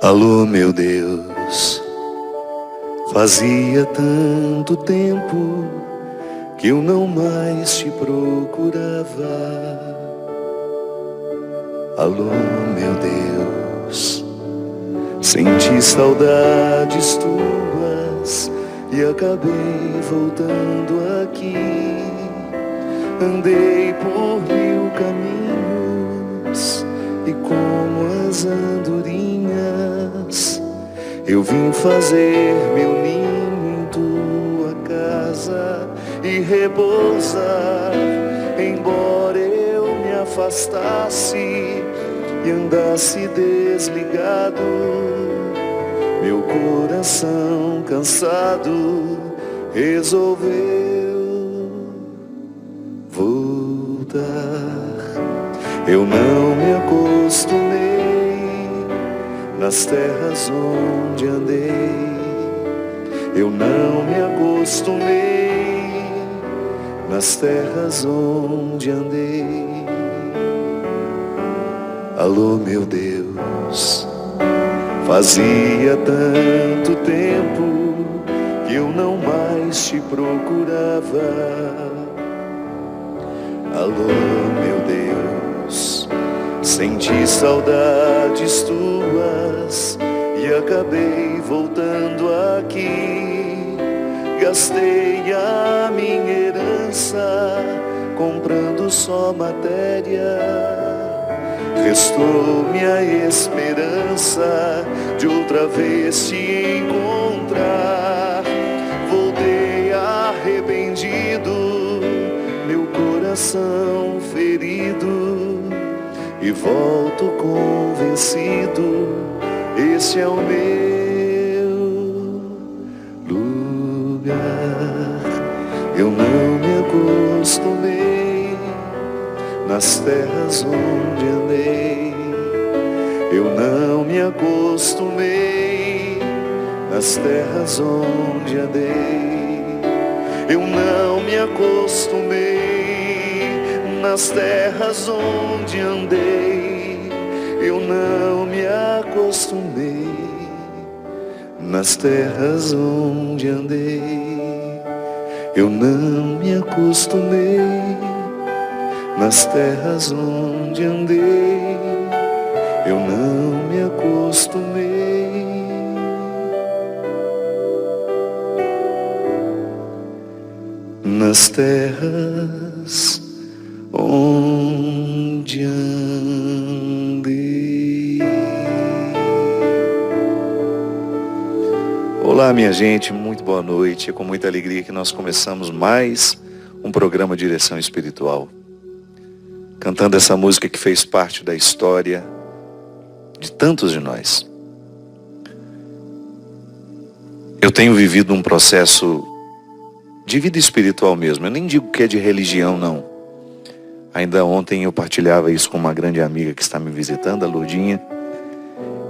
Alô, meu Deus, fazia tanto tempo que eu não mais te procurava. Alô, meu Deus, senti saudades tuas e acabei voltando aqui. Andei por 1000 caminhos e como as andorinhas eu vim fazer meu ninho em tua casa e repousar. Embora eu me afastasse e andasse desligado, meu coração cansado resolveu voltar. Eu não me acostumei nas terras onde andei. Eu não me acostumei nas terras onde andei. Alô, meu Deus, fazia tanto tempo que eu não mais te procurava. Alô, meu Deus, senti saudades tuas e acabei voltando aqui. Gastei a minha herança comprando só matéria. Restou-me a esperança de outra vez te encontrar. Voltei arrependido, meu coração ferido, e volto convencido, esse é o meu lugar. Eu não me acostumei nas terras onde andei. Eu não me acostumei nas terras onde andei. Eu não me acostumei nas terras onde andei. Eu não me acostumei nas terras onde andei. Eu não me acostumei nas terras onde andei. Eu não me acostumei. Nas terras onde andei. Olá, minha gente, muito boa noite. É com muita alegria que nós começamos mais um programa Direção Espiritual, cantando essa música que fez parte da história de tantos de nós. Eu tenho vivido um processo de vida espiritual mesmo. Eu nem digo que é de religião, não. Ainda ontem eu partilhava isso com uma grande amiga que está me visitando, a Lourdinha.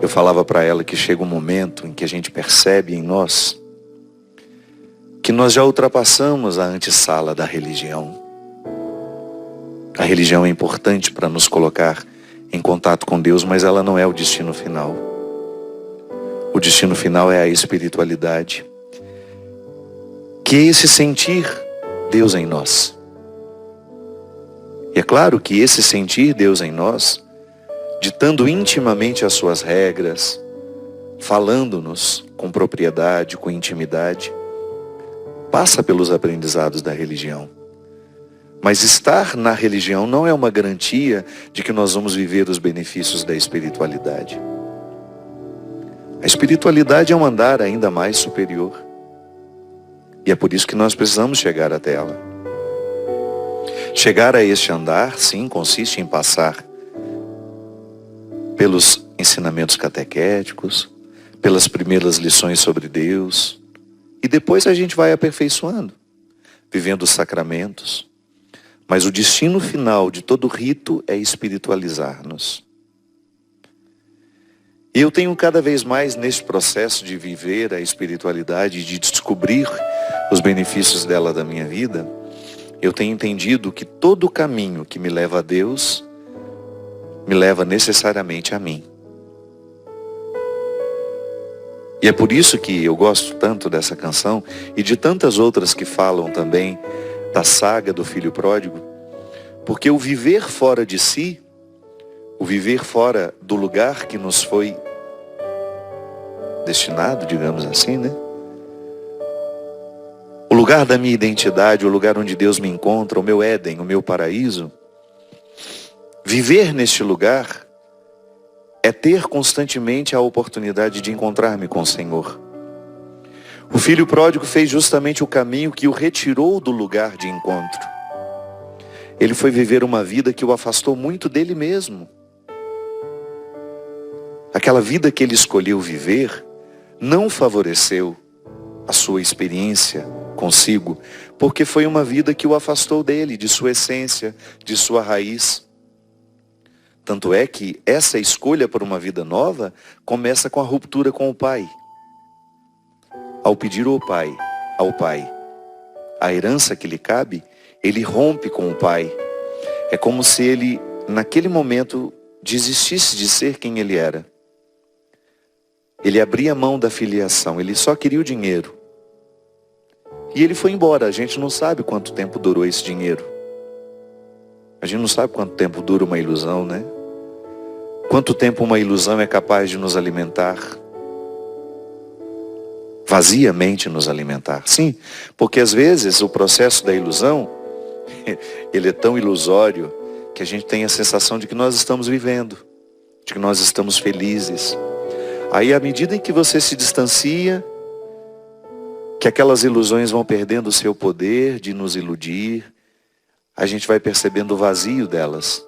Eu falava para ela que chega um momento em que a gente percebe em nós que nós já ultrapassamos a antessala da religião. A religião é importante para nos colocar em contato com Deus, mas ela não é o destino final. O destino final é a espiritualidade, que é esse sentir Deus em nós. E é claro que esse sentir Deus em nós, ditando intimamente as suas regras, falando-nos com propriedade, com intimidade, passa pelos aprendizados da religião. Mas estar na religião não é uma garantia de que nós vamos viver os benefícios da espiritualidade. A espiritualidade é um andar ainda mais superior. E é por isso que nós precisamos chegar até ela. Chegar a este andar, sim, consiste em passar pelos ensinamentos catequéticos, pelas primeiras lições sobre Deus, e depois a gente vai aperfeiçoando, vivendo os sacramentos. Mas o destino final de todo rito é espiritualizar-nos. E eu tenho cada vez mais nesse processo de viver a espiritualidade, de descobrir os benefícios dela da minha vida, eu tenho entendido que todo o caminho que me leva a Deus me leva necessariamente a mim. E é por isso que eu gosto tanto dessa canção e de tantas outras que falam também da saga do filho pródigo, porque o viver fora de si, o viver fora do lugar que nos foi destinado, digamos assim, né? O lugar da minha identidade, o lugar onde Deus me encontra, o meu Éden, o meu paraíso. Viver neste lugar é ter constantemente a oportunidade de encontrar-me com o Senhor. O filho pródigo fez justamente o caminho que o retirou do lugar de encontro. Ele foi viver uma vida que o afastou muito dele mesmo. Aquela vida que ele escolheu viver não favoreceu a sua experiência consigo, porque foi uma vida que o afastou dele, de sua essência, de sua raiz. Tanto é que essa escolha por uma vida nova começa com a ruptura com o pai. Ao pedir ao pai a herança que lhe cabe, ele rompe com o pai. É como se ele, naquele momento, desistisse de ser quem ele era. Ele abria mão da filiação, ele só queria o dinheiro. E ele foi embora. A gente não sabe quanto tempo durou esse dinheiro. A gente não sabe quanto tempo dura uma ilusão, né? Quanto tempo uma ilusão é capaz de nos alimentar? Vaziamente nos alimentar. Sim, porque às vezes o processo da ilusão, ele é tão ilusório que a gente tem a sensação de que nós estamos vivendo, de que nós estamos felizes. Aí à medida em que você se distancia, que aquelas ilusões vão perdendo o seu poder de nos iludir, a gente vai percebendo o vazio delas.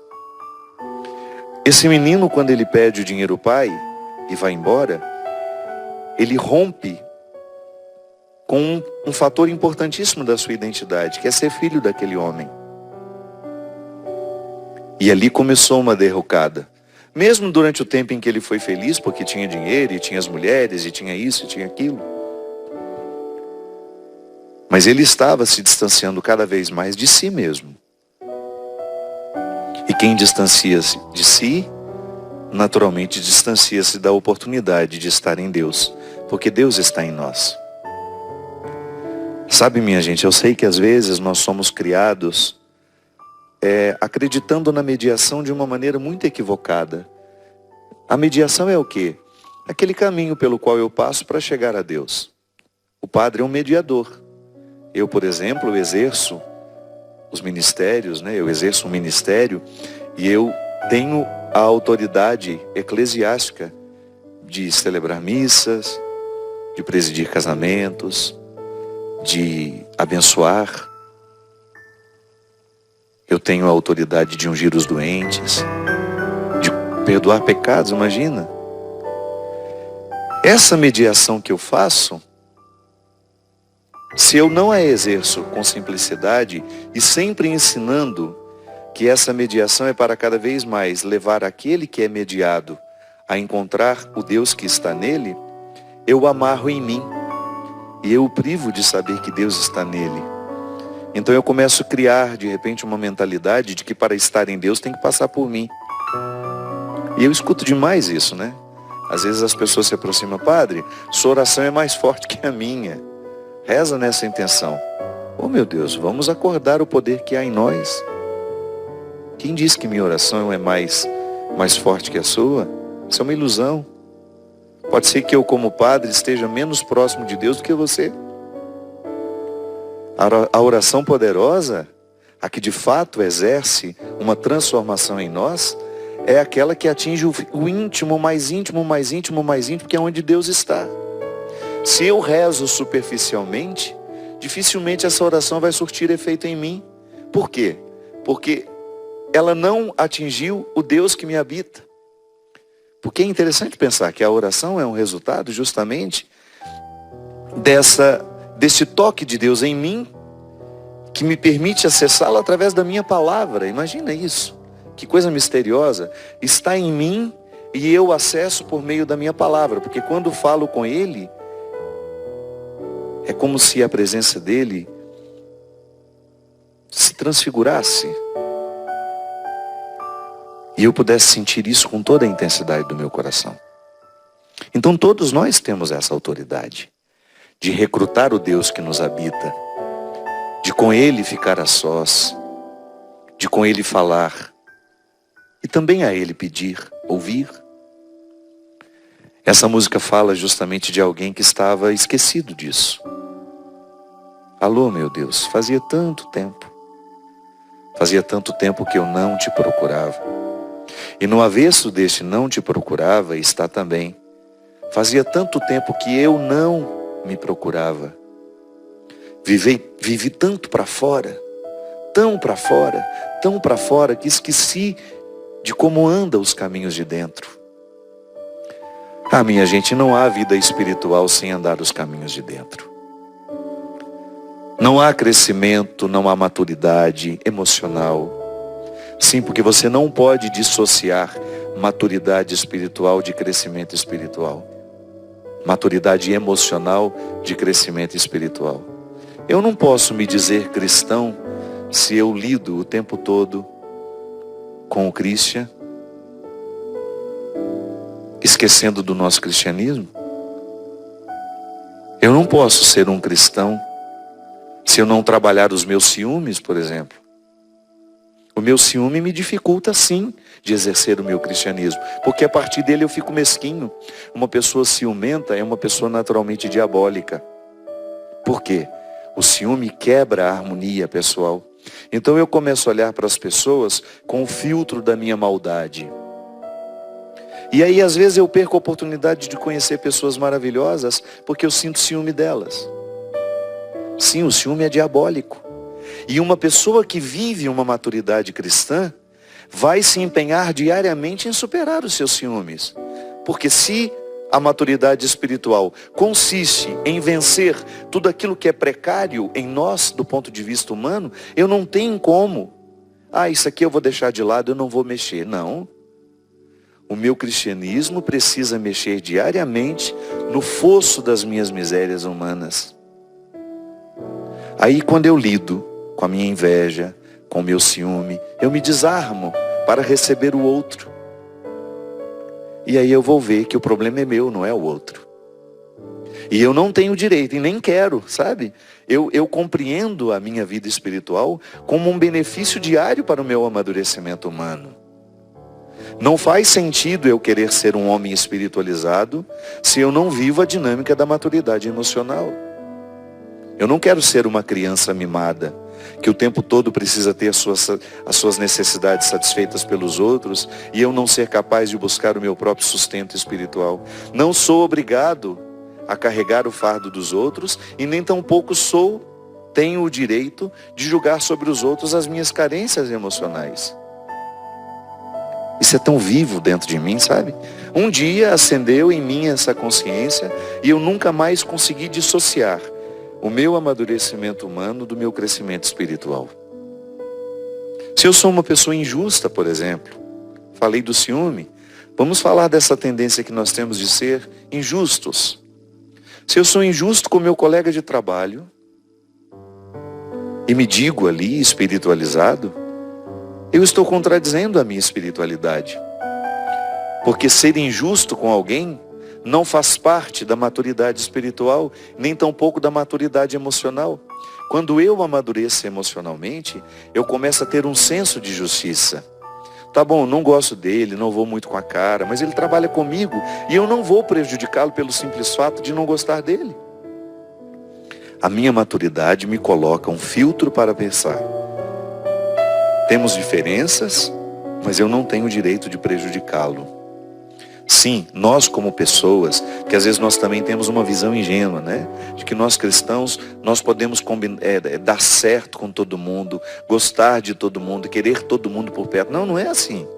Esse menino, quando ele pede o dinheiro ao pai e vai embora, ele rompe com um fator importantíssimo da sua identidade, que é ser filho daquele homem. E ali começou uma derrocada. Mesmo durante o tempo em que ele foi feliz, porque tinha dinheiro, e tinha as mulheres, e tinha isso, e tinha aquilo. Mas ele estava se distanciando cada vez mais de si mesmo. E quem distancia-se de si, naturalmente distancia-se da oportunidade de estar em Deus. Porque Deus está em nós. Sabe, minha gente, eu sei que às vezes nós somos criados acreditando na mediação de uma maneira muito equivocada. A mediação é o quê? Aquele caminho pelo qual eu passo para chegar a Deus. O padre é um mediador. Eu, por exemplo, exerço os ministérios, né? Eu exerço um ministério e eu tenho a autoridade eclesiástica de celebrar missas, de presidir casamentos, de abençoar. Eu tenho a autoridade de ungir os doentes, de perdoar pecados, imagina. Essa mediação que eu faço, se eu não a exerço com simplicidade e sempre ensinando que essa mediação é para cada vez mais levar aquele que é mediado a encontrar o Deus que está nele, eu o amarro em mim e eu o privo de saber que Deus está nele. Então eu começo a criar de repente uma mentalidade de que para estar em Deus tem que passar por mim. E eu escuto demais isso, né? Às vezes as pessoas se aproximam: padre, sua oração é mais forte que a minha. Reza nessa intenção. Oh meu Deus, vamos acordar o poder que há em nós. Quem diz que minha oração é mais forte que a sua? Isso é uma ilusão. Pode ser que eu, como padre, esteja menos próximo de Deus do que você. A oração poderosa, a que de fato exerce uma transformação em nós, é aquela que atinge o íntimo, mais íntimo, mais íntimo, mais íntimo, que é onde Deus está. Se eu rezo superficialmente, dificilmente essa oração vai surtir efeito em mim. Por quê? Porque ela não atingiu o Deus que me habita. Porque é interessante pensar que a oração é um resultado justamente desse toque de Deus em mim, que me permite acessá-lo através da minha palavra. Imagina isso. Que coisa misteriosa. Está em mim e eu acesso por meio da minha palavra. Porque quando falo com Ele, é como se a presença dele se transfigurasse. E eu pudesse sentir isso com toda a intensidade do meu coração. Então todos nós temos essa autoridade de recrutar o Deus que nos habita, de com Ele ficar a sós, de com Ele falar e também a Ele pedir, ouvir. Essa música fala justamente de alguém que estava esquecido disso. Alô, meu Deus, fazia tanto tempo que eu não te procurava. E no avesso deste não te procurava está também: fazia tanto tempo que eu não me procurava. Vivi tanto para fora, tão para fora, tão para fora, que esqueci de como andam os caminhos de dentro. Ah, minha gente, não há vida espiritual sem andar os caminhos de dentro. Não há crescimento, não há maturidade emocional. Sim, porque você não pode dissociar maturidade espiritual de crescimento espiritual. Maturidade emocional de crescimento espiritual. Eu não posso me dizer cristão se eu lido o tempo todo com o Christian, esquecendo do nosso cristianismo. Eu não posso ser um cristão se eu não trabalhar os meus ciúmes, por exemplo. O meu ciúme me dificulta sim de exercer o meu cristianismo, porque a partir dele eu fico mesquinho. Uma pessoa ciumenta é uma pessoa naturalmente diabólica. Por quê? O ciúme quebra a harmonia pessoal. Então eu começo a olhar para as pessoas com o filtro da minha maldade. E aí às vezes eu perco a oportunidade de conhecer pessoas maravilhosas porque eu sinto ciúme delas. Sim, o ciúme é diabólico. E uma pessoa que vive uma maturidade cristã vai se empenhar diariamente em superar os seus ciúmes. Porque se a maturidade espiritual consiste em vencer tudo aquilo que é precário em nós, do ponto de vista humano, eu não tenho como. Ah, isso aqui eu vou deixar de lado, eu não vou mexer. Não. O meu cristianismo precisa mexer diariamente no fosso das minhas misérias humanas. Aí quando eu lido com a minha inveja, com o meu ciúme, eu me desarmo para receber o outro. E aí eu vou ver que o problema é meu, não é o outro. E eu não tenho direito, e nem quero, sabe? Eu compreendo a minha vida espiritual como um benefício diário para o meu amadurecimento humano. Não faz sentido eu querer ser um homem espiritualizado se eu não vivo a dinâmica da maturidade emocional. Eu não quero ser uma criança mimada, que o tempo todo precisa ter as suas necessidades satisfeitas pelos outros e eu não ser capaz de buscar o meu próprio sustento espiritual. Não sou obrigado a carregar o fardo dos outros e nem tampouco tenho o direito de julgar sobre os outros as minhas carências emocionais. Isso é tão vivo dentro de mim, sabe? Um dia acendeu em mim essa consciência e eu nunca mais consegui dissociar o meu amadurecimento humano do meu crescimento espiritual. Se eu sou uma pessoa injusta, por exemplo, falei do ciúme, vamos falar dessa tendência que nós temos de ser injustos. Se eu sou injusto com meu colega de trabalho e me digo ali espiritualizado, eu estou contradizendo a minha espiritualidade. Porque ser injusto com alguém não faz parte da maturidade espiritual, nem tampouco da maturidade emocional. Quando eu amadureço emocionalmente, eu começo a ter um senso de justiça. Tá bom, não gosto dele, não vou muito com a cara, mas ele trabalha comigo e eu não vou prejudicá-lo pelo simples fato de não gostar dele. A minha maturidade me coloca um filtro para pensar. Temos diferenças, mas eu não tenho o direito de prejudicá-lo. Sim, nós como pessoas, que às vezes nós também temos uma visão ingênua, né? De que nós cristãos, nós podemos dar certo com todo mundo, gostar de todo mundo, querer todo mundo por perto. Não, não é assim.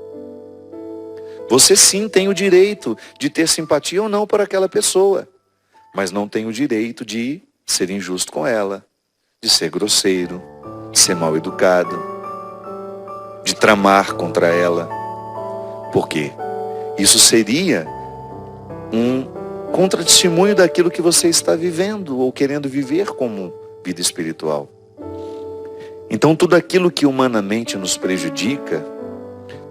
Você sim tem o direito de ter simpatia ou não por aquela pessoa, mas não tem o direito de ser injusto com ela, de ser grosseiro, de ser mal educado, de tramar contra ela. Por quê? Isso seria um contra-testemunho daquilo que você está vivendo ou querendo viver como vida espiritual. Então tudo aquilo que humanamente nos prejudica,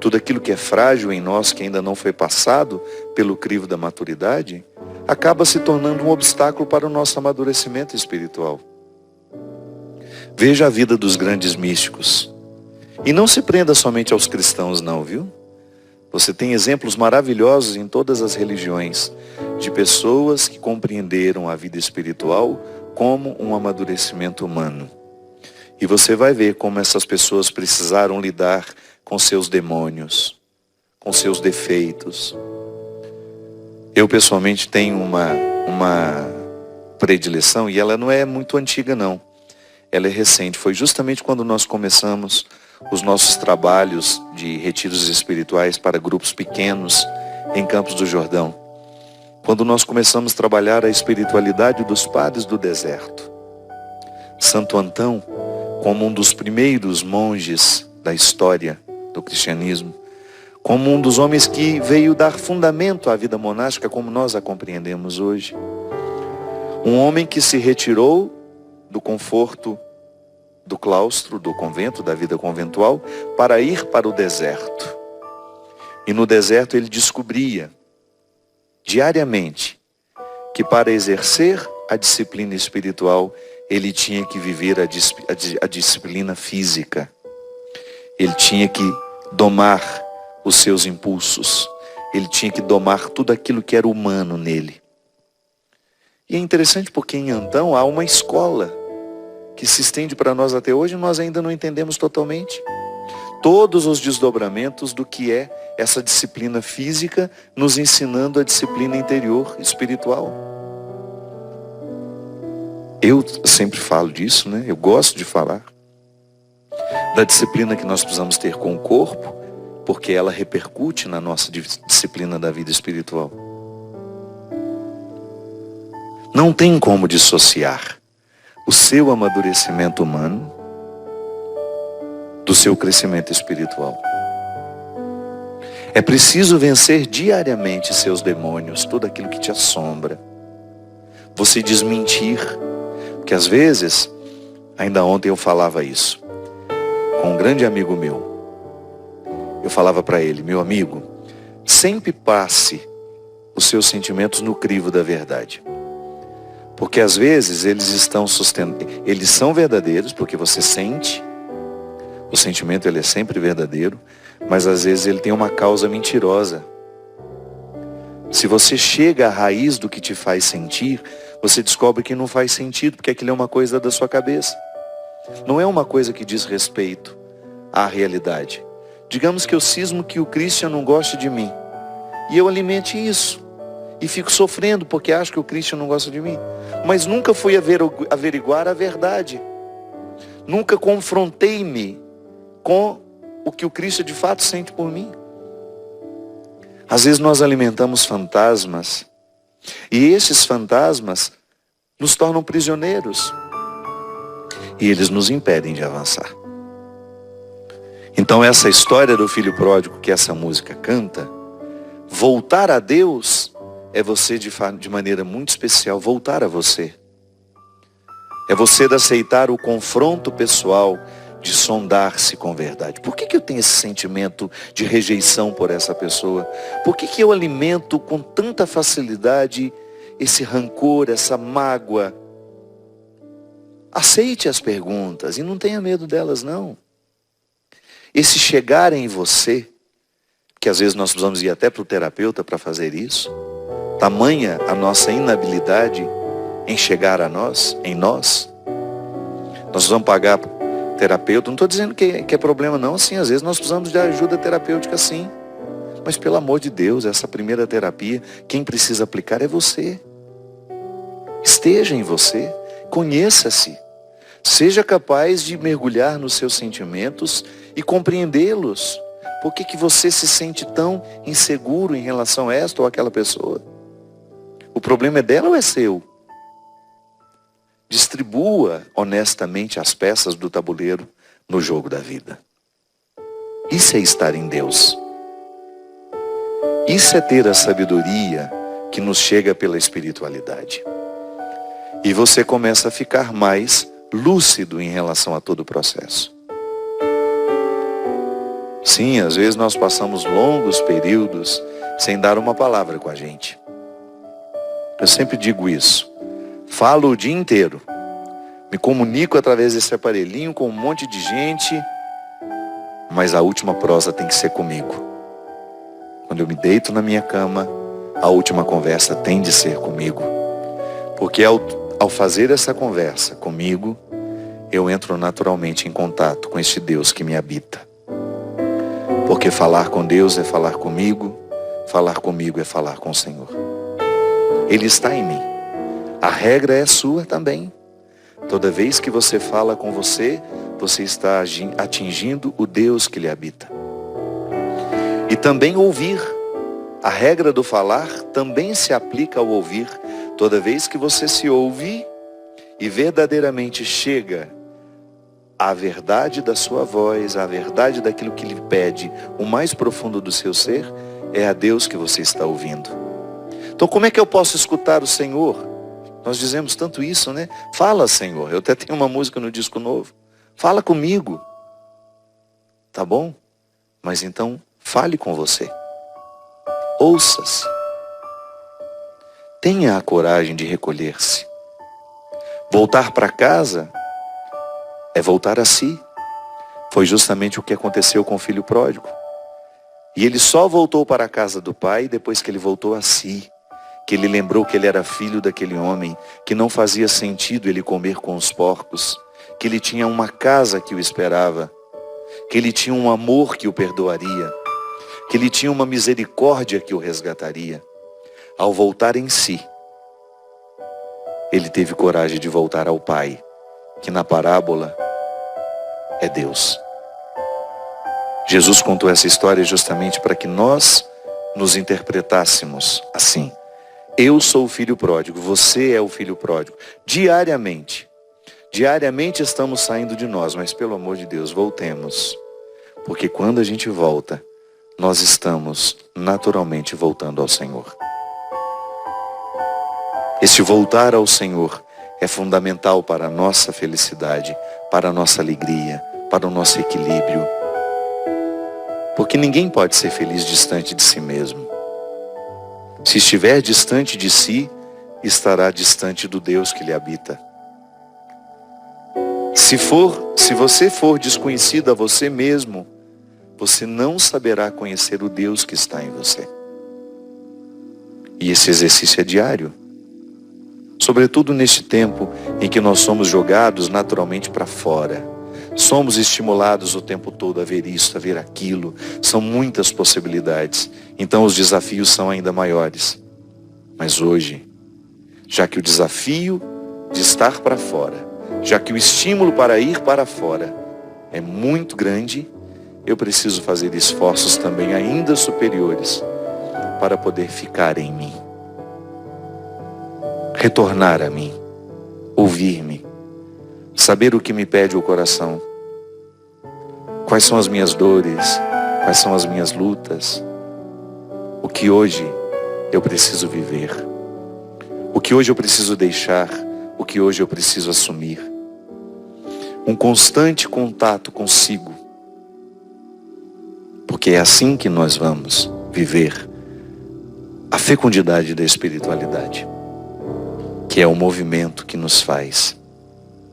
tudo aquilo que é frágil em nós, que ainda não foi passado pelo crivo da maturidade, acaba se tornando um obstáculo para o nosso amadurecimento espiritual. Veja a vida dos grandes místicos. E não se prenda somente aos cristãos não, viu? Você tem exemplos maravilhosos em todas as religiões, de pessoas que compreenderam a vida espiritual como um amadurecimento humano. E você vai ver como essas pessoas precisaram lidar com seus demônios, com seus defeitos. Eu pessoalmente tenho uma predileção, e ela não é muito antiga não. Ela é recente. Foi justamente quando nós começamos os nossos trabalhos de retiros espirituais para grupos pequenos em Campos do Jordão. Quando nós começamos a trabalhar a espiritualidade dos padres do deserto. Santo Antão, como um dos primeiros monges da história do cristianismo, como um dos homens que veio dar fundamento à vida monástica como nós a compreendemos hoje. Um homem que se retirou do conforto do claustro, do convento, da vida conventual, para ir para o deserto. E no deserto ele descobria, diariamente, que para exercer a disciplina espiritual, ele tinha que viver a disciplina física. Ele tinha que domar os seus impulsos. Ele tinha que domar tudo aquilo que era humano nele. E é interessante porque em Antão há uma escola que se estende para nós até hoje e nós ainda não entendemos totalmente. Todos os desdobramentos do que é essa disciplina física, nos ensinando a disciplina interior, espiritual. Eu sempre falo disso, né? Eu gosto de falar da disciplina que nós precisamos ter com o corpo, porque ela repercute na nossa disciplina da vida espiritual. Não tem como dissociar o seu amadurecimento humano do seu crescimento espiritual. É preciso vencer diariamente seus demônios, tudo aquilo que te assombra. Você desmentir, porque às vezes, ainda ontem eu falava isso com um grande amigo meu. Eu falava para ele, meu amigo, sempre passe os seus sentimentos no crivo da verdade. Porque às vezes eles são verdadeiros, porque você sente, o sentimento ele é sempre verdadeiro, mas às vezes ele tem uma causa mentirosa. Se você chega à raiz do que te faz sentir, você descobre que não faz sentido, porque aquilo é uma coisa da sua cabeça. Não é uma coisa que diz respeito à realidade. Digamos que eu cismo que o Christian não gosta de mim, e eu alimente isso. E fico sofrendo porque acho que o Christian não gosta de mim. Mas nunca fui averiguar a verdade. Nunca confrontei-me com o que o Christian de fato sente por mim. Às vezes nós alimentamos fantasmas. E esses fantasmas nos tornam prisioneiros. E eles nos impedem de avançar. Então essa história do filho pródigo que essa música canta, voltar a Deus, é você de maneira muito especial voltar a você. É você de aceitar o confronto pessoal, de sondar-se com verdade. Por que eu tenho esse sentimento de rejeição por essa pessoa? Por que eu alimento com tanta facilidade esse rancor, essa mágoa? Aceite as perguntas e não tenha medo delas não. Esse chegar em você, que às vezes nós precisamos ir até para o terapeuta para fazer isso, tamanha a nossa inabilidade em chegar a nós, em nós. Nós vamos pagar terapeuta, não estou dizendo que é problema não, sim, às vezes nós precisamos de ajuda terapêutica sim. Mas pelo amor de Deus, essa primeira terapia, quem precisa aplicar é você. Esteja em você, conheça-se. Seja capaz de mergulhar nos seus sentimentos e compreendê-los. Por que você se sente tão inseguro em relação a esta ou aquela pessoa? O problema é dela ou é seu? Distribua honestamente as peças do tabuleiro no jogo da vida. Isso é estar em Deus. Isso é ter a sabedoria que nos chega pela espiritualidade. E você começa a ficar mais lúcido em relação a todo o processo. Sim, às vezes nós passamos longos períodos sem dar uma palavra com a gente. Eu sempre digo isso. Falo o dia inteiro. Me comunico através desse aparelhinho com um monte de gente, mas a última prosa tem que ser comigo. Quando eu me deito na minha cama, a última conversa tem de ser comigo. Porque ao fazer essa conversa comigo, eu entro naturalmente em contato com este Deus que me habita. Porque falar com Deus é falar comigo é falar com o Senhor. Ele está em mim. A regra é sua também. Toda vez que você fala com você está atingindo o Deus que lhe habita. E também ouvir. A regra do falar também se aplica ao ouvir. Toda vez que você se ouve e verdadeiramente chega à verdade da sua voz, à verdade daquilo que lhe pede, o mais profundo do seu ser, é a Deus que você está ouvindo. Então como é que eu posso escutar o Senhor? Nós dizemos tanto isso, né? Fala, Senhor. Eu até tenho uma música no disco novo. Fala comigo. Tá bom? Mas então, fale com você. Ouça-se. Tenha a coragem de recolher-se. Voltar para casa é voltar a si. Foi justamente o que aconteceu com o filho pródigo. E ele só voltou para a casa do pai depois que ele voltou a si. Que ele lembrou que ele era filho daquele homem, que não fazia sentido ele comer com os porcos, que ele tinha uma casa que o esperava, que ele tinha um amor que o perdoaria, que ele tinha uma misericórdia que o resgataria. Ao voltar em si, ele teve coragem de voltar ao Pai, que na parábola é Deus. Jesus contou essa história justamente para que nós nos interpretássemos assim. Eu sou o filho pródigo, você é o filho pródigo. Diariamente estamos saindo de nós, mas pelo amor de Deus, voltemos. Porque quando a gente volta, nós estamos naturalmente voltando ao Senhor. Esse voltar ao Senhor é fundamental para a nossa felicidade, para a nossa alegria, para o nosso equilíbrio. Porque ninguém pode ser feliz distante de si mesmo. Se estiver distante de si, estará distante do Deus que lhe habita. Se você for desconhecido a você mesmo, você não saberá conhecer o Deus que está em você. E esse exercício é diário. Sobretudo neste tempo em que nós somos jogados naturalmente para fora. Somos estimulados o tempo todo a ver isso, a ver aquilo. São muitas possibilidades. Então os desafios são ainda maiores. Mas hoje, já que o desafio de estar para fora, já que o estímulo para ir para fora é muito grande, eu preciso fazer esforços também ainda superiores para poder ficar em mim. Retornar a mim, ouvir-me, saber o que me pede o coração, quais são as minhas dores, quais são as minhas lutas, o que hoje eu preciso viver, o que hoje eu preciso deixar, o que hoje eu preciso assumir. Um constante contato consigo, porque é assim que nós vamos viver a fecundidade da espiritualidade, que é o movimento que nos faz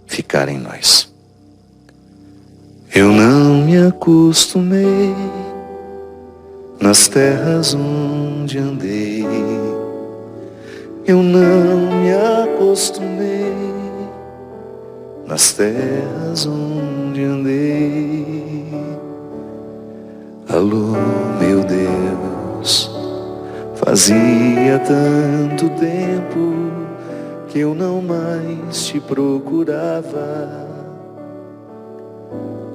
ficar em nós. Eu não me acostumei nas terras onde andei. Eu não me acostumei nas terras onde andei. Alô, meu Deus, fazia tanto tempo que eu não mais te procurava.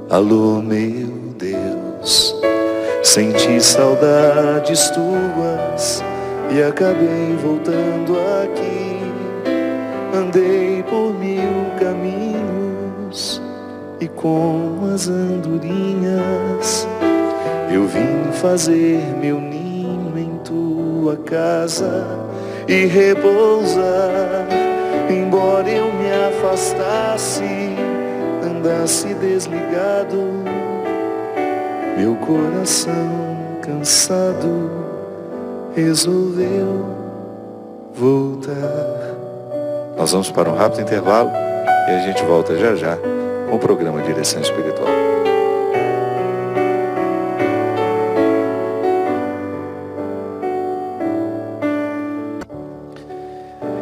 Alô, meu Deus, senti saudades tuas e acabei voltando aqui. Andei por 1000 caminhos e com as andorinhas eu vim fazer meu ninho em tua casa e repousar. Embora eu me afastasse, andasse desligado, Meu coração cansado resolveu voltar. Nós vamos para um rápido intervalo e a gente volta já já com o programa Direção Espiritual.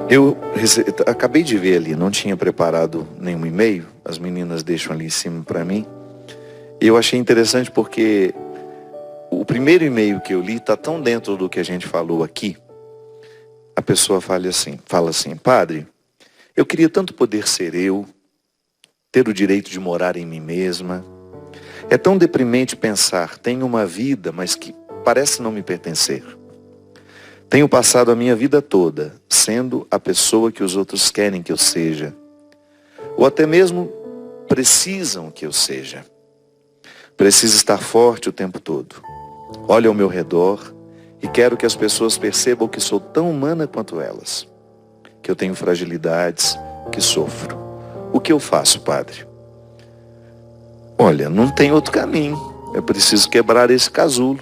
Eu acabei de ver ali, não tinha preparado nenhum e-mail, as meninas deixam ali em cima para mim. E eu achei interessante porque o primeiro e-mail que eu li está tão dentro do que a gente falou aqui. A pessoa fala assim, padre, eu queria tanto poder ser eu, ter o direito de morar em mim mesma. É tão deprimente pensar, tenho uma vida, mas que parece não me pertencer. Tenho passado a minha vida toda sendo a pessoa que os outros querem que eu seja, ou até mesmo precisam que eu seja. Preciso estar forte o tempo todo. Olho ao meu redor e quero que as pessoas percebam que sou tão humana quanto elas, que eu tenho fragilidades, que sofro. O que eu faço, padre? Olha, não tem outro caminho. Eu preciso quebrar esse casulo.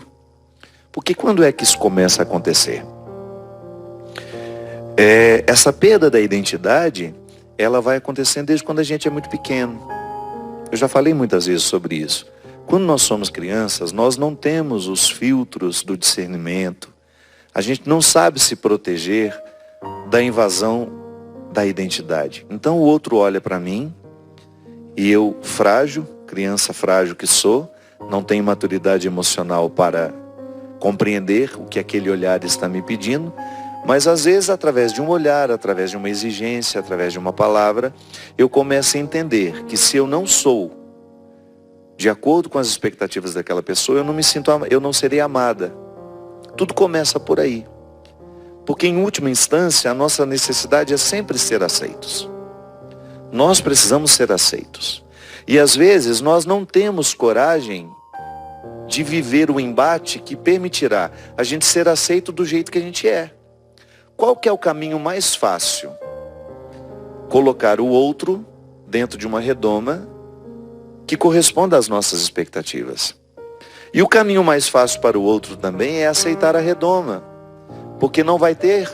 Porque quando é que isso começa a acontecer? Essa perda da identidade, ela vai acontecendo desde quando a gente é muito pequeno. Eu já falei muitas vezes sobre isso. Quando nós somos crianças, nós não temos os filtros do discernimento. A gente não sabe se proteger da invasão da identidade. Então o outro olha para mim e eu, frágil, criança frágil que sou, não tenho maturidade emocional para compreender o que aquele olhar está me pedindo, mas às vezes através de um olhar, através de uma exigência, através de uma palavra, eu começo a entender que se eu não sou de acordo com as expectativas daquela pessoa, eu não serei amada. Tudo começa por aí. Porque em última instância, a nossa necessidade é sempre ser aceitos. Nós precisamos ser aceitos. E às vezes nós não temos coragem de viver o embate que permitirá a gente ser aceito do jeito que a gente é. Qual que é o caminho mais fácil? Colocar o outro dentro de uma redoma que corresponda às nossas expectativas. E o caminho mais fácil para o outro também é aceitar a redoma, porque não vai ter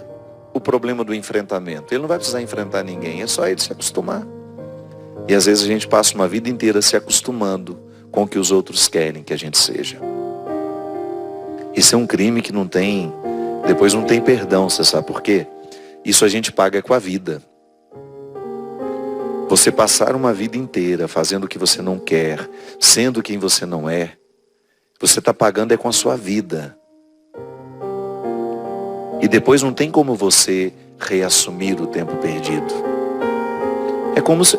o problema do enfrentamento. Ele não vai precisar enfrentar ninguém, é só ele se acostumar. E às vezes a gente passa uma vida inteira se acostumando com o que os outros querem que a gente seja. Isso é um crime que depois não tem perdão, você sabe por quê? Isso a gente paga com a vida. Você passar uma vida inteira fazendo o que você não quer, sendo quem você não é, você está pagando com a sua vida. E depois não tem como você reassumir o tempo perdido. É como se,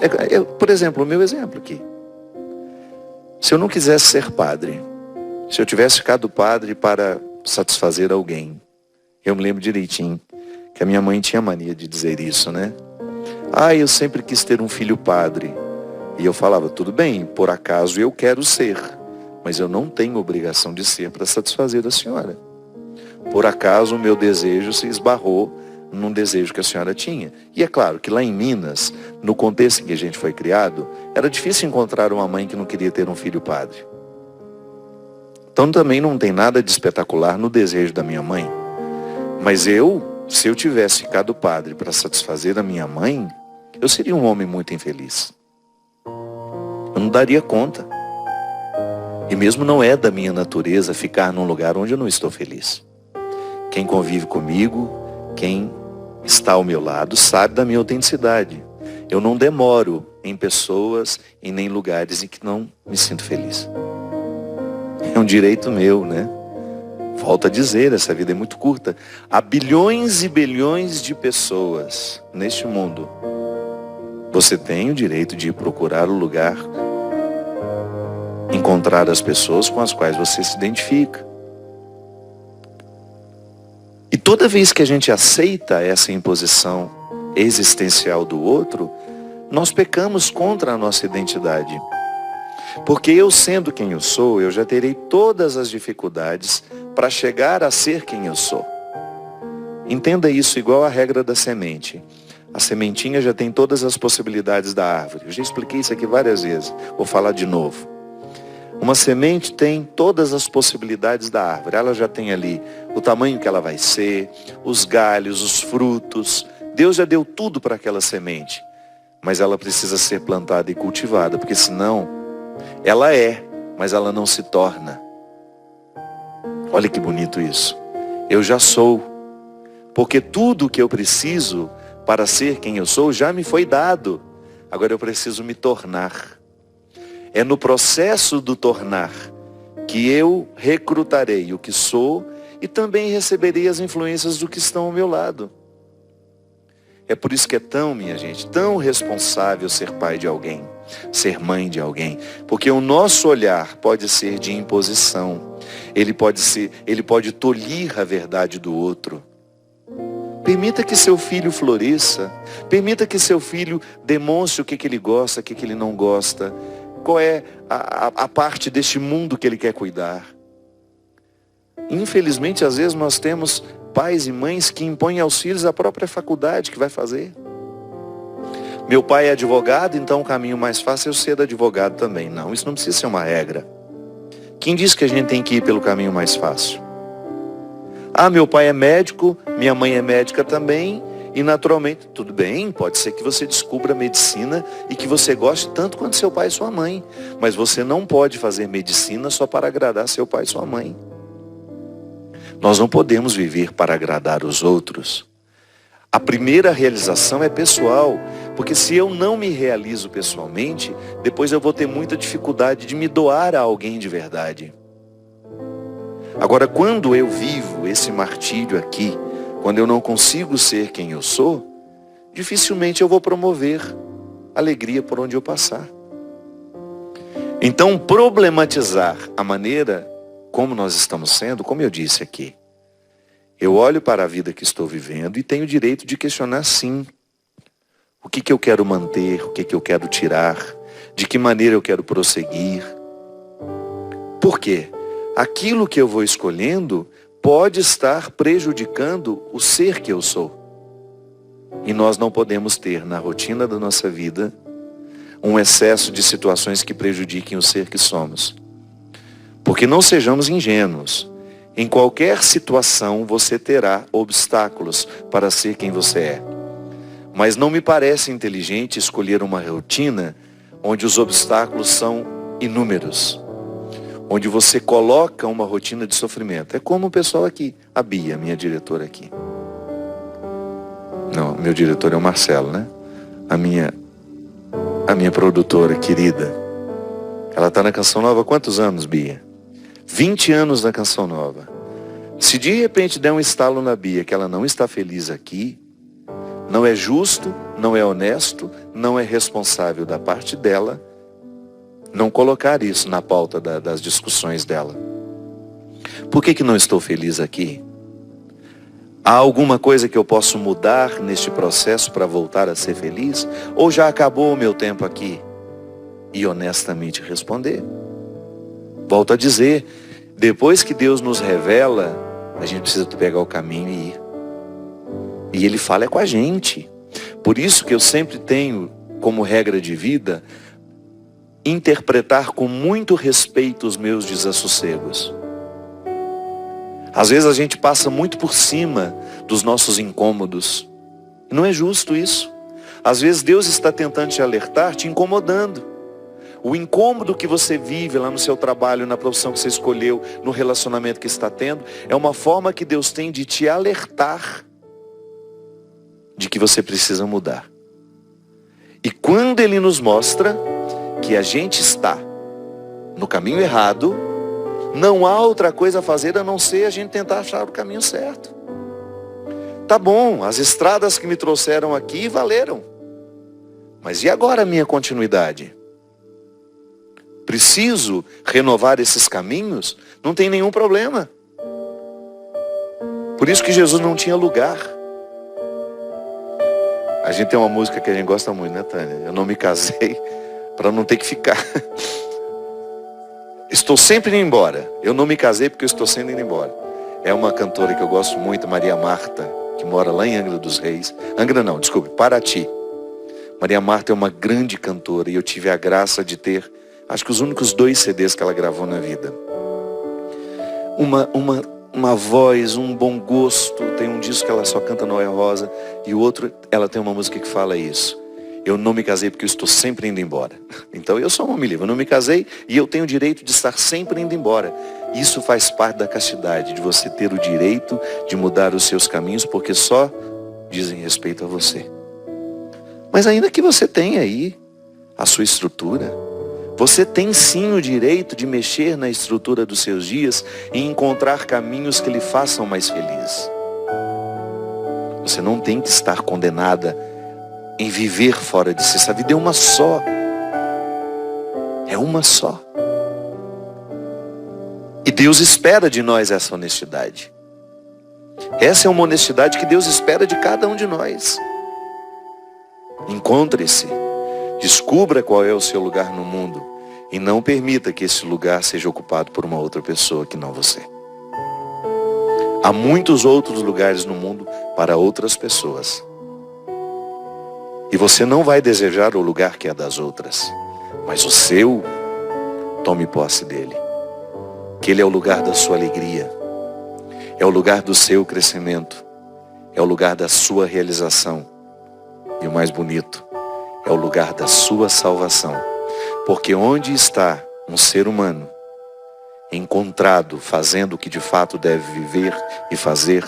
por exemplo, o meu exemplo aqui. Se eu não quisesse ser padre, se eu tivesse ficado padre para satisfazer alguém, eu me lembro direitinho que a minha mãe tinha mania de dizer isso, né? Eu sempre quis ter um filho padre. E eu falava, tudo bem, por acaso eu quero ser, mas eu não tenho obrigação de ser para satisfazer a senhora. Por acaso o meu desejo se esbarrou num desejo que a senhora tinha. E é claro que lá em Minas, no contexto em que a gente foi criado, era difícil encontrar uma mãe que não queria ter um filho padre. Então também não tem nada de espetacular no desejo da minha mãe. Mas se eu tivesse ficado padre para satisfazer a minha mãe, eu seria um homem muito infeliz. Eu não daria conta. E mesmo não é da minha natureza ficar num lugar onde eu não estou feliz. Quem convive comigo, quem está ao meu lado, sabe da minha autenticidade. Eu não demoro em pessoas e nem lugares em que não me sinto feliz. É um direito meu, né? Volto a dizer, essa vida é muito curta. Há bilhões e bilhões de pessoas neste mundo. Você tem o direito de ir procurar o lugar, encontrar as pessoas com as quais você se identifica. E toda vez que a gente aceita essa imposição existencial do outro, nós pecamos contra a nossa identidade. Porque eu sendo quem eu sou, eu já terei todas as dificuldades para chegar a ser quem eu sou. Entenda isso igual a regra da semente. A sementinha já tem todas as possibilidades da árvore. Eu já expliquei isso aqui várias vezes. Vou falar de novo. Uma semente tem todas as possibilidades da árvore. Ela já tem ali o tamanho que ela vai ser, os galhos, os frutos. Deus já deu tudo para aquela semente. Mas ela precisa ser plantada e cultivada, porque senão ela é, mas ela não se torna. Olha que bonito isso. Eu já sou, porque tudo o que eu preciso para ser quem eu sou já me foi dado. Agora eu preciso me tornar. É no processo do tornar que eu recrutarei o que sou e também receberei as influências do que estão ao meu lado. É por isso que é tão, minha gente, tão responsável ser pai de alguém, ser mãe de alguém. Porque o nosso olhar pode ser de imposição. Ele pode tolir a verdade do outro. Permita que seu filho floresça. Permita que seu filho demonstre o que ele gosta, o que ele não gosta. Qual é a parte deste mundo que ele quer cuidar. Infelizmente, às vezes nós temos pais e mães que impõem aos filhos a própria faculdade que vai fazer. Meu pai é advogado, então o caminho mais fácil é eu ser advogado também. Não, isso não precisa ser uma regra. Quem diz que a gente tem que ir pelo caminho mais fácil? Ah, meu pai é médico, minha mãe é médica também, e naturalmente, tudo bem, pode ser que você descubra medicina e que você goste tanto quanto seu pai e sua mãe. Mas você não pode fazer medicina só para agradar seu pai e sua mãe. Nós não podemos viver para agradar os outros. A primeira realização é pessoal, porque se eu não me realizo pessoalmente, depois eu vou ter muita dificuldade de me doar a alguém de verdade. Agora, quando eu vivo esse martírio aqui, quando eu não consigo ser quem eu sou, dificilmente eu vou promover alegria por onde eu passar. Então, problematizar a maneira como nós estamos sendo, como eu disse aqui, eu olho para a vida que estou vivendo e tenho o direito de questionar sim. O que eu quero manter, o que eu quero tirar, de que maneira eu quero prosseguir. Por quê? Aquilo que eu vou escolhendo pode estar prejudicando o ser que eu sou. E nós não podemos ter na rotina da nossa vida um excesso de situações que prejudiquem o ser que somos. Porque não sejamos ingênuos. Em qualquer situação você terá obstáculos para ser quem você é. Mas não me parece inteligente escolher uma rotina onde os obstáculos são inúmeros. Onde você coloca uma rotina de sofrimento. É como o pessoal aqui, a Bia, minha diretora aqui. Não, meu diretor é o Marcelo, né? A minha produtora querida. Ela está na Canção Nova há quantos anos, Bia? 20 anos na Canção Nova. Se de repente der um estalo na Bia que ela não está feliz aqui, não é justo, não é honesto, não é responsável da parte dela não colocar isso na pauta das discussões dela. Por que não estou feliz aqui? Há alguma coisa que eu posso mudar neste processo para voltar a ser feliz? Ou já acabou o meu tempo aqui? E honestamente responder. Volto a dizer, depois que Deus nos revela, a gente precisa pegar o caminho e ir. E Ele fala com a gente. Por isso que eu sempre tenho como regra de vida interpretar com muito respeito os meus desassossegos. Às vezes a gente passa muito por cima dos nossos incômodos. Não é justo isso. Às vezes Deus está tentando te alertar, te incomodando. O incômodo que você vive lá no seu trabalho, na profissão que você escolheu, no relacionamento que está tendo, é uma forma que Deus tem de te alertar de que você precisa mudar. E quando Ele nos mostra que a gente está no caminho errado, não há outra coisa a fazer a não ser a gente tentar achar o caminho certo. Tá bom, as estradas que me trouxeram aqui valeram. Mas e agora a minha continuidade? Preciso renovar esses caminhos? Não tem nenhum problema. Por isso que Jesus não tinha lugar. A gente tem uma música que a gente gosta muito, né, Tânia? Eu não me casei para não ter que ficar. Estou sempre indo embora. Eu não me casei porque eu estou sempre indo embora. É uma cantora que eu gosto muito, Maria Marta, que mora lá em Angra dos Reis. Angra não, desculpe, Paraty. Maria Marta é uma grande cantora e eu tive a graça de ter Acho que os únicos 2 CDs que ela gravou na vida. Uma voz, um bom gosto. Tem um disco que ela só canta Noel Rosa. E o outro, ela tem uma música que fala isso. Eu não me casei porque eu estou sempre indo embora. Então eu sou um homem livre. Eu não me casei e eu tenho o direito de estar sempre indo embora. Isso faz parte da castidade, de você ter o direito de mudar os seus caminhos, porque só dizem respeito a você. Mas ainda que você tenha aí a sua estrutura, você tem sim o direito de mexer na estrutura dos seus dias e encontrar caminhos que lhe façam mais feliz. Você não tem que estar condenada em viver fora de si. Essa vida é uma só. É uma só. E Deus espera de nós essa honestidade. Essa é uma honestidade que Deus espera de cada um de nós. Encontre-se. Descubra qual é o seu lugar no mundo. E não permita que esse lugar seja ocupado por uma outra pessoa que não você. Há muitos outros lugares no mundo para outras pessoas. E você não vai desejar o lugar que é das outras. Mas o seu, tome posse dele. Que ele é o lugar da sua alegria. É o lugar do seu crescimento. É o lugar da sua realização. E o mais bonito, é o lugar da sua salvação. Porque onde está um ser humano encontrado, fazendo o que de fato deve viver e fazer,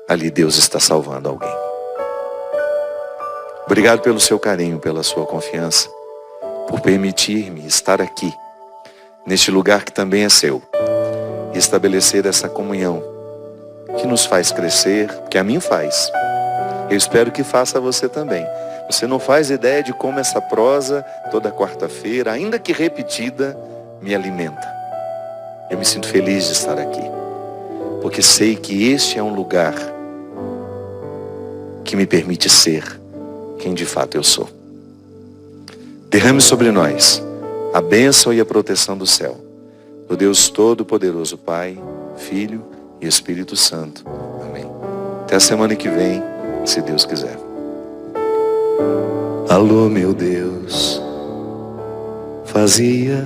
ali Deus está salvando alguém. Obrigado pelo seu carinho, pela sua confiança, por permitir-me estar aqui, neste lugar que também é seu, e estabelecer essa comunhão que nos faz crescer, que a mim faz. Eu espero que faça a você também. Você não faz ideia de como essa prosa, toda quarta-feira, ainda que repetida, me alimenta. Eu me sinto feliz de estar aqui, porque sei que este é um lugar que me permite ser quem de fato eu sou. Derrame sobre nós a bênção e a proteção do céu, do Deus Todo-Poderoso, Pai, Filho e Espírito Santo. Amém. Até a semana que vem, se Deus quiser. Alô, meu Deus, fazia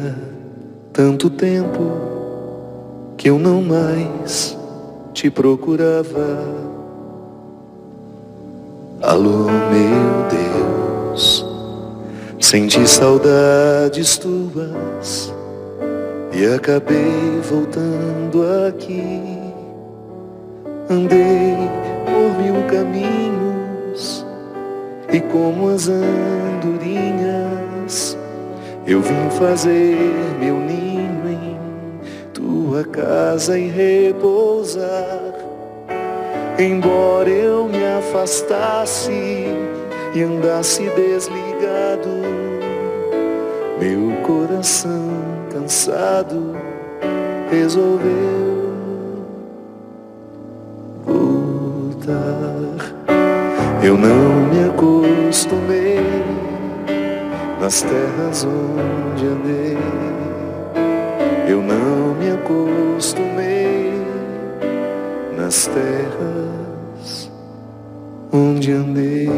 tanto tempo que eu não mais te procurava. Alô, meu Deus, senti saudades tuas e acabei voltando aqui. Andei por 1000 caminhos e como as andorinhas eu vim fazer meu ninho em tua casa e repousar. Embora eu me afastasse e andasse desligado, meu coração cansado resolveu voltar. Eu não me acostumei nas terras onde andei. Eu não me acostumei nas terras onde andei.